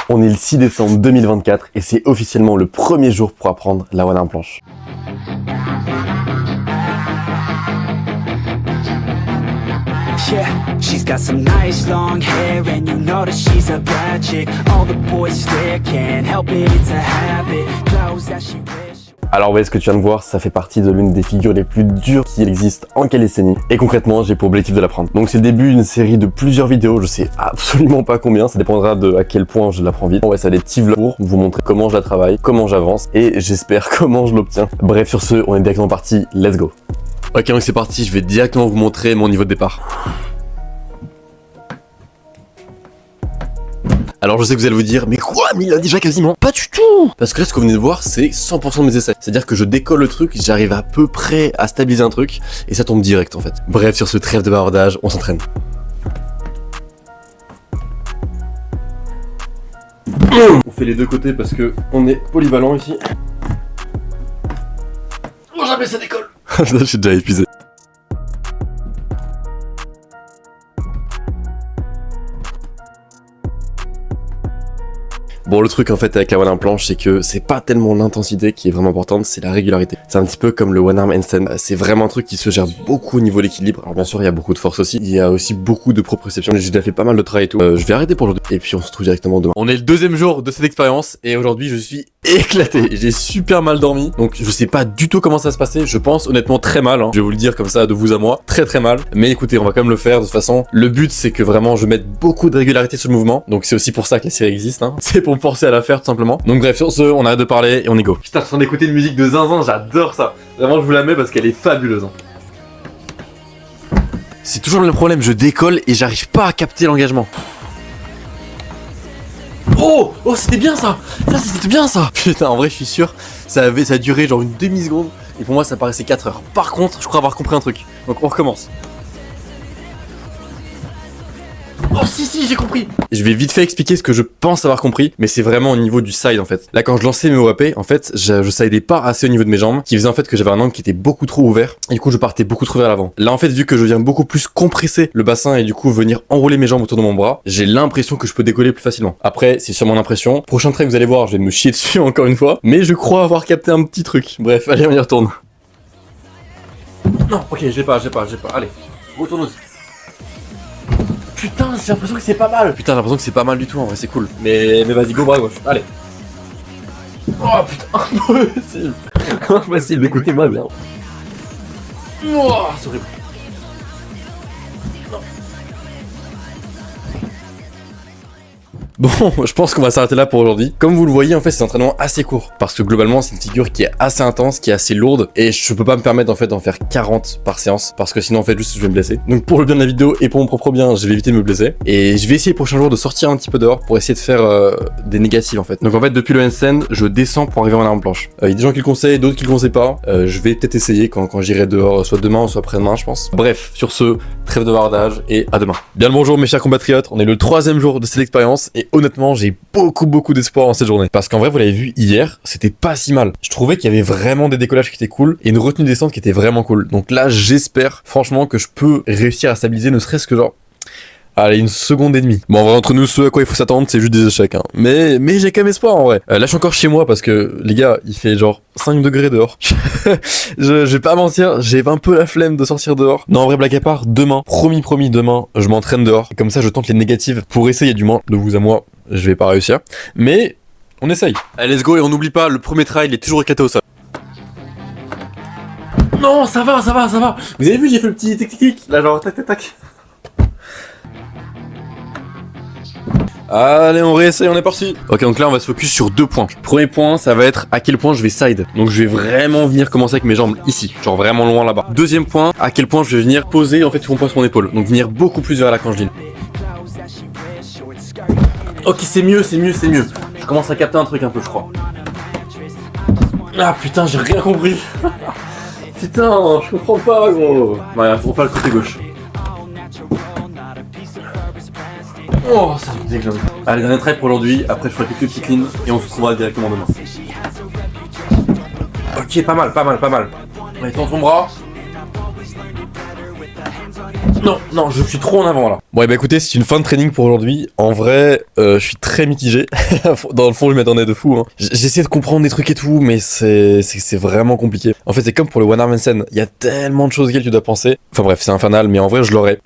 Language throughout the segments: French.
On est le 6 décembre 2024 et c'est officiellement le premier jour pour apprendre la one arm planche. Yeah, she's got some nice long hair and you know that she's a bad chick. All the boys stare, can't help it, it's a habit. Clothes that she wears. Alors ouais, ce que tu viens de voir, ça fait partie de l'une des figures les plus dures qui existent en calisthénie. Et concrètement, j'ai pour objectif de l'apprendre. Donc c'est le début d'une série de plusieurs vidéos, je sais absolument pas combien, ça dépendra de à quel point je l'apprends vite. Ouais, ça va des petits vlogs pour vous montrer comment je la travaille, comment j'avance et j'espère comment je l'obtiens. Bref, sur ce, on est directement parti, let's go. Ok, donc c'est parti, je vais directement vous montrer mon niveau de départ. Alors je sais que vous allez vous dire, mais quoi, mais il a déjà quasiment pas du tout. Parce que là, ce que vous venez de voir, c'est 100% de mes essais. C'est-à-dire que je décolle le truc, j'arrive à peu près à stabiliser un truc, et ça tombe direct en fait. Bref, sur ce trêve de bavardage, on s'entraîne. On fait les deux côtés parce que on est polyvalent ici. Oh, jamais ça décolle. Je suis déjà épuisé. Bon, le truc en fait avec la one arm planche, c'est que c'est pas tellement l'intensité qui est vraiment importante, c'est la régularité. C'est un petit peu comme le one arm handstand. C'est vraiment un truc qui se gère beaucoup au niveau de l'équilibre. Alors bien sûr, il y a beaucoup de force aussi. Il y a aussi beaucoup de proprioception. J'ai déjà fait pas mal de travail et tout. Je vais arrêter pour aujourd'hui. Et puis on se retrouve directement demain. On est le deuxième jour de cette expérience et aujourd'hui je suis éclaté. J'ai super mal dormi. Donc je sais pas du tout comment ça va se passer. Je pense honnêtement très mal. Je vais vous le dire comme ça de vous à moi. Très très mal. Mais écoutez, on va quand même le faire de toute façon. Le but c'est que vraiment je mette beaucoup de régularité sur le mouvement. Donc c'est aussi pour ça que la série existe. C'est pour me forcer à la faire tout simplement. Donc bref, sur ce, on arrête de parler et on y go. Putain, je suis en train d'écouter une musique de zinzin, j'adore ça. Vraiment, je vous la mets parce qu'elle est fabuleuse. C'est toujours le même problème, je décolle et j'arrive pas à capter l'engagement. Oh, c'était bien ça. C'était bien ça. Putain, en vrai, je suis sûr, ça a duré genre une demi-seconde et pour moi, ça paraissait 4 heures. Par contre, je crois avoir compris un truc. Donc on recommence. Oh si, j'ai compris. Je vais vite fait expliquer ce que je pense avoir compris, mais c'est vraiment au niveau du side en fait. Là quand je lançais mes OAP, en fait, je sidais pas assez au niveau de mes jambes, qui faisait en fait que j'avais un angle qui était beaucoup trop ouvert, et du coup je partais beaucoup trop vers l'avant. Là en fait, vu que je viens beaucoup plus compresser le bassin et du coup venir enrouler mes jambes autour de mon bras, j'ai l'impression que je peux décoller plus facilement. Après, c'est sur mon impression. Prochain trait, vous allez voir, je vais me chier dessus encore une fois, mais je crois avoir capté un petit truc. Bref, allez, on y retourne. Non, ok, j'ai pas. Allez, retourne aussi. Putain, j'ai l'impression que c'est pas mal. Putain, j'ai l'impression que c'est pas mal du tout, en vrai, c'est cool. Mais vas-y, go bras gauche, allez. Oh putain, impossible. Impossible d'écouter-moi bien. Oh, c'est horrible. Bon, je pense qu'on va s'arrêter là pour aujourd'hui. Comme vous le voyez, en fait, c'est un entraînement assez court. Parce que globalement, c'est une figure qui est assez intense, qui est assez lourde. Et je peux pas me permettre, en fait, d'en faire 40 par séance. Parce que sinon, en fait, juste, je vais me blesser. Donc, pour le bien de la vidéo et pour mon propre bien, je vais éviter de me blesser. Et je vais essayer les prochains jours de sortir un petit peu dehors pour essayer de faire des négatives, en fait. Donc, en fait, depuis le handstand, je descends pour arriver en arme planche. Il y a des gens qui le conseillent, d'autres qui le conseillent pas. Je vais peut-être essayer quand j'irai dehors, soit demain, soit après-demain, je pense. Bref, sur ce, trêve de bavardage et à demain. Bien le bonjour, mes chers compatriotes. On est le 3e jour de cette expérience et honnêtement, j'ai beaucoup d'espoir en cette journée. Parce qu'en vrai, vous l'avez vu hier, c'était pas si mal. Je trouvais qu'il y avait vraiment des décollages qui étaient cool et une retenue descente qui était vraiment cool. Donc là, j'espère franchement que je peux réussir à stabiliser ne serait-ce que genre... Allez, 1 seconde et demie. Bon, en vrai, entre nous, ce à quoi il faut s'attendre, c'est juste des échecs. Mais j'ai quand même espoir, en vrai. Là, je suis encore chez moi parce que, les gars, il fait genre 5 degrés dehors. je vais pas mentir, j'ai un peu la flemme de sortir dehors. Non, en vrai, blague à part, demain, promis, demain, je m'entraîne dehors. Comme ça, je tente les négatives pour essayer, du moins, de vous à moi, je vais pas réussir. Mais, on essaye. Allez, let's go, et on n'oublie pas, le premier try, il est toujours éclaté au sol. Non, ça va. Vous avez vu, j'ai fait le petit tic-tic-tic. Là, genre, tac. Allez, on réessaye, on est parti. Ok, donc là on va se focus sur 2 points. Premier point, ça va être à quel point je vais side. Donc je vais vraiment venir commencer avec mes jambes ici, genre vraiment loin là-bas. Deuxième point, à quel point je vais venir poser en fait sur mon poids sur mon épaule. Donc venir beaucoup plus vers la quand je dîne. Ok, c'est mieux. Je commence à capter un truc un peu, je crois. Ah putain, j'ai rien compris. Putain, je comprends pas, gros. Ouais, faut faire le côté gauche. Oh, ça me déglingue. Allez, dernier try pour aujourd'hui, après je ferai quelques petites lignes et on se retrouvera directement demain. Ok, pas mal. Allez, tends ton bras. Non, je suis trop en avant là. Bon, et bah écoutez, c'est une fin de training pour aujourd'hui. En vrai, je suis très mitigé. Dans le fond, je m'attendais de fou. Hein. J'essaie de comprendre des trucs et tout, mais c'est vraiment compliqué. En fait, c'est comme pour le One Arm Handstand. Il y a tellement de choses auxquelles tu dois penser. Enfin bref, c'est infernal, mais en vrai, je l'aurai.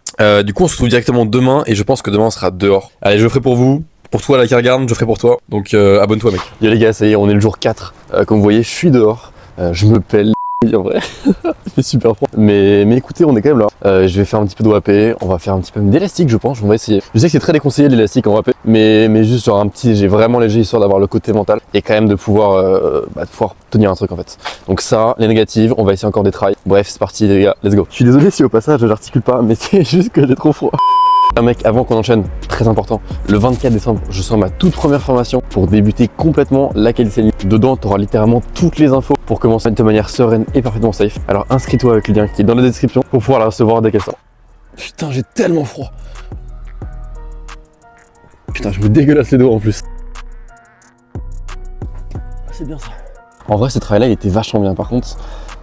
Du coup, on se retrouve directement demain, et je pense que demain, on sera dehors. Allez, je le ferai pour vous. Pour toi, la Kiergaard, je ferai pour toi. Donc, abonne-toi, mec. Yo les gars, ça y est, on est le jour 4. Comme vous voyez, je suis dehors. Je me pèle. En vrai, c'est super froid. Mais écoutez, on est quand même là. Je vais faire un petit peu de WAP, on va faire un petit peu d'élastique, je pense. On va essayer. Je sais que c'est très déconseillé l'élastique en WAP, mais juste genre un petit, j'ai vraiment léger histoire d'avoir le côté mental et quand même de pouvoir tenir un truc en fait. Donc ça, les négatives, on va essayer encore des tries. Bref, c'est parti les gars, let's go. Je suis désolé si au passage j'articule pas, mais c'est juste que j'ai trop froid. Un mec, avant qu'on enchaîne, très important, le 24 décembre, je sors ma toute première formation pour débuter complètement la qualité ligne. Dedans, tu auras littéralement toutes les infos pour commencer de manière sereine et parfaitement safe. Alors inscris-toi avec le lien qui est dans la description pour pouvoir la recevoir dès qu'elle sort. Putain, j'ai tellement froid. Putain, je me dégueulasse les doigts en plus. C'est bien ça. En vrai, ce travail-là, il était vachement bien. Par contre,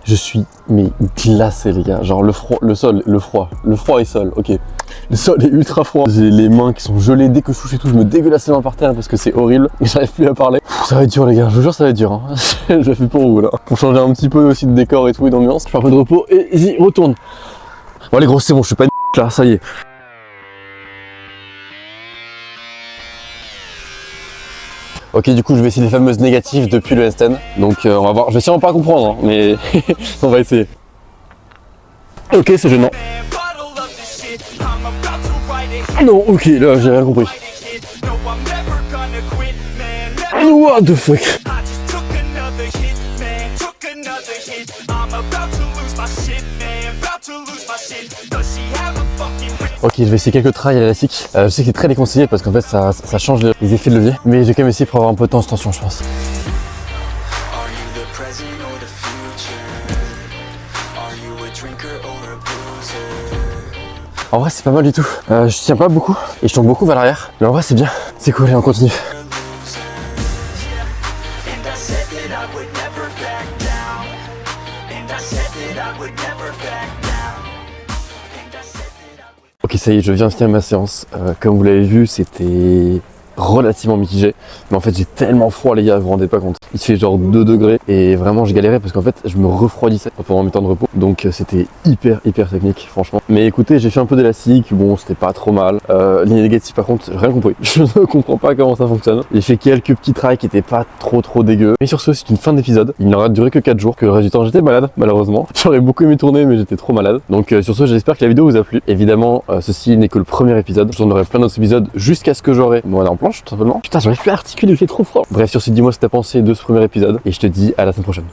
je suis glacé les gars. Genre le froid et sol, ok. Le sol est ultra froid. J'ai les mains qui sont gelées dès que je touche et tout. Je me dégueulasse les mains par terre parce que c'est horrible. Et j'arrive plus à parler. Ça va être dur les gars, je vous jure ça va être dur. Hein. Je le fais pour vous là. Pour changer un petit peu aussi de décor et tout et d'ambiance. Je fais un peu de repos et j'y retourne. Bon allez gros c'est bon, je suis pas une là, ça y est. Ok, du coup, je vais essayer les fameuses négatives depuis le handstand. Donc, on va voir. Je vais sûrement pas comprendre, hein, mais on va essayer. Ok, c'est gênant. Non, ok, là, j'ai rien compris. What the fuck? Ok, je vais essayer quelques tries à l'élastique. Je sais que c'est très déconseillé parce qu'en fait ça change les effets de levier. Mais j'ai quand même essayé pour avoir un peu de temps de tension, je pense. En vrai c'est pas mal du tout. Je tiens pas beaucoup et je tombe beaucoup vers l'arrière. Mais en vrai c'est bien. C'est cool, allez on continue. Ok, ça y est, je viens de finir ma séance. Comme vous l'avez vu, c'était relativement mitigé. Mais en fait, j'ai tellement froid, les gars, vous vous rendez pas compte. Il fait genre 2 degrés et vraiment, j'ai galéré parce qu'en fait, je me refroidissais pendant mes temps de repos. Donc, c'était hyper technique, franchement. Mais écoutez, j'ai fait un peu d'élastique. Bon, c'était pas trop mal. Les négatives, par contre, j'ai rien compris. Je ne comprends pas comment ça fonctionne. J'ai fait quelques petits tries qui étaient pas trop dégueux. Mais sur ce, c'est une fin d'épisode. Il n'aura duré que 4 jours. Que le résultat, j'étais malade, malheureusement. J'aurais beaucoup aimé tourner, mais j'étais trop malade. Donc, sur ce, j'espère que la vidéo vous a plu. Évidemment, ceci n'est que le premier épisode. J'en aurai plein d'autres épisodes jusqu'à ce que j'aurai moi en planche, tout simplement. Putain, j'arrive plus à articuler, il fait trop froid. Bref, sur ce, dis-moi ce que t'as pensé de ce premier épisode. Et je te dis à la semaine prochaine.